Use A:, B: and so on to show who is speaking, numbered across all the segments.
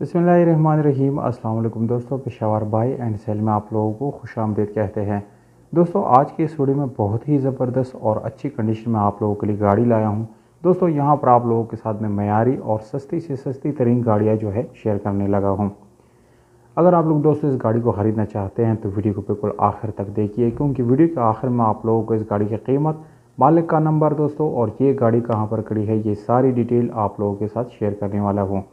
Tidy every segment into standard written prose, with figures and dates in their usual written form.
A: बिस्मिल्लाहिर्रहमानिर्रहीम। अस्सलाम वालेकुम दोस्तों, पेशावर बाई एंड सेल में आप लोगों को खुशामदीद कहते हैं। दोस्तों, आज की इस वीडियो में बहुत ही ज़बरदस्त और अच्छी कंडीशन में आप लोगों के लिए गाड़ी लाया हूं। दोस्तों, यहां पर आप लोगों के साथ में मयारी और सस्ती से सस्ती तरीन गाड़ियां जो है शेयर करने लगा हूं। अगर आप लोग दोस्तों इस गाड़ी को ख़रीदना चाहते हैं तो वीडियो को बिल्कुल आखिर तक देखिए, क्योंकि वीडियो के आखिर में आप लोगों को इस गाड़ी की कीमत, मालिक का नंबर दोस्तों और ये गाड़ी कहाँ पर खड़ी है, ये सारी डिटेल आप लोगों के साथ शेयर करने वाला हूँ।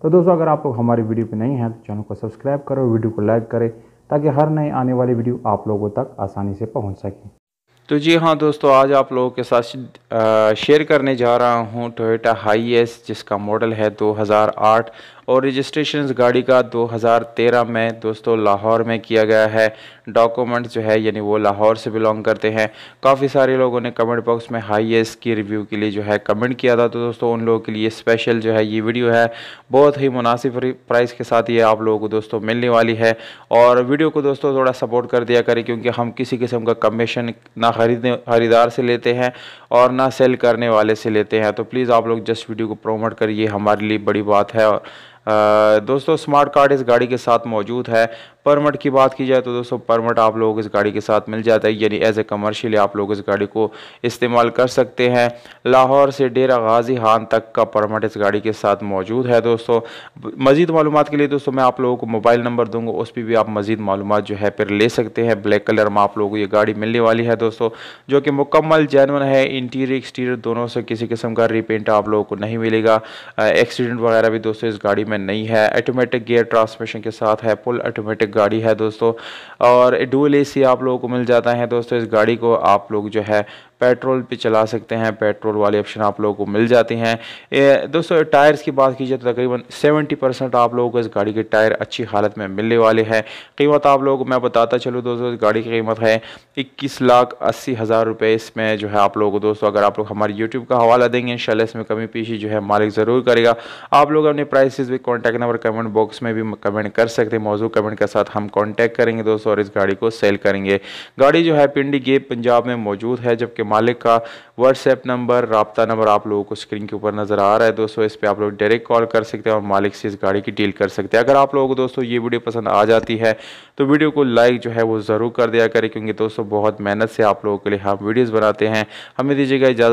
A: तो दोस्तों, अगर आप लोग हमारी वीडियो पे नहीं हैं तो चैनल को सब्सक्राइब करो, वीडियो को लाइक करें, ताकि हर नई आने वाली वीडियो आप लोगों तक आसानी से पहुंच सके।
B: तो जी हाँ दोस्तों, आज आप लोगों के साथ शेयर करने जा रहा हूँ टोयोटा हाईएस, जिसका मॉडल है 2008 और रजिस्ट्रेशन गाड़ी का 2013 में दोस्तों लाहौर में किया गया है। डॉक्यूमेंट्स जो है यानी वो लाहौर से बिलोंग करते हैं। काफ़ी सारे लोगों ने कमेंट बॉक्स में हाईएस की रिव्यू के लिए जो है कमेंट किया था, तो दोस्तों उन लोगों के लिए स्पेशल जो है ये वीडियो है। बहुत ही मुनासिब प्राइस के साथ ये आप लोगों को दोस्तों मिलने वाली है। और वीडियो को दोस्तों थोड़ा सपोर्ट कर दिया करें, क्योंकि हम किसी किस्म का कमीशन ना खरीदार से लेते हैं और ना सेल करने वाले से लेते हैं। तो प्लीज़ आप लोग जस्ट वीडियो को प्रोमोट करिए, हमारे लिए बड़ी बात है। और दोस्तों स्मार्ट कार्ड इस गाड़ी के साथ मौजूद है। परमिट की बात की जाए तो दोस्तों परमिट आप लोग इस गाड़ी के साथ मिल जाता है, यानी एज ए कमर्शियल आप लोग इस गाड़ी को इस्तेमाल कर सकते हैं। लाहौर से डेरा गाजी खान तक का परमिट इस गाड़ी के साथ मौजूद है। दोस्तों मज़ीद मालूमात के लिए दोस्तों मैं आप लोगों को मोबाइल नंबर दूंगा, उस पर भी आप मज़ीद मालूमात जो है फिर ले सकते हैं। ब्लैक कलर में आप लोगों को ये गाड़ी मिलने वाली है दोस्तों, जो कि मुकम्मल जेन्युइन है। इंटीरियर एक्सटीरियर दोनों से किसी किस्म का रीपेंट आप लोगों को नहीं मिलेगा। एक्सीडेंट वगैरह भी दोस्तों इस गाड़ी में नहीं है। ऑटोमेटिक गियर ट्रांसमिशन के साथ है, फुल ऑटोमेटिक गाड़ी है दोस्तों। और डुअल एसी आप लोगों को मिल जाता है दोस्तों। इस गाड़ी को आप लोग जो है पेट्रोल पे चला सकते हैं, पेट्रोल वाले ऑप्शन आप लोगों को मिल जाते हैं। दोस्तों टायर्स की बात की जाए तो तकरीबन 70% आप लोगों को इस गाड़ी के टायर अच्छी हालत में मिलने वाले हैं। कीमत आप लोगों को मैं बताता चलूँ दोस्तों, इस गाड़ी की कीमत है 21,80,000 रुपये। इसमें जो है आप लोगों को दोस्तों अगर आप लोग हमारे यूट्यूब का हवाला देंगे इंशाल्लाह इसमें कमी पेशी जो है मालिक ज़रूर करेगा। आप लोग अपने प्राइसेस भी कॉन्टैक्ट नंबर कमेंट बॉक्स में भी कमेंट कर सकते हैं। मौजूद कमेंट के साथ हम कॉन्टैक्ट करेंगे दोस्तों और इस गाड़ी को सेल करेंगे। गाड़ी जो है पिंडी गेट पंजाब में मौजूद है, जबकि मालिक का व्हाट्सएप नंबर, राब्ता नंबर आप लोगों को स्क्रीन के ऊपर नज़र आ रहा है दोस्तों। इस पर आप लोग डायरेक्ट कॉल कर सकते हैं और मालिक से इस गाड़ी की डील कर सकते हैं। अगर आप लोगों को दोस्तों ये वीडियो पसंद आ जाती है तो वीडियो को लाइक जो है वो ज़रूर कर दिया करें, क्योंकि दोस्तों बहुत मेहनत से आप लोगों के लिए हम वीडियोज़ बनाते हैं। हमें दीजिएगा इजाज़त।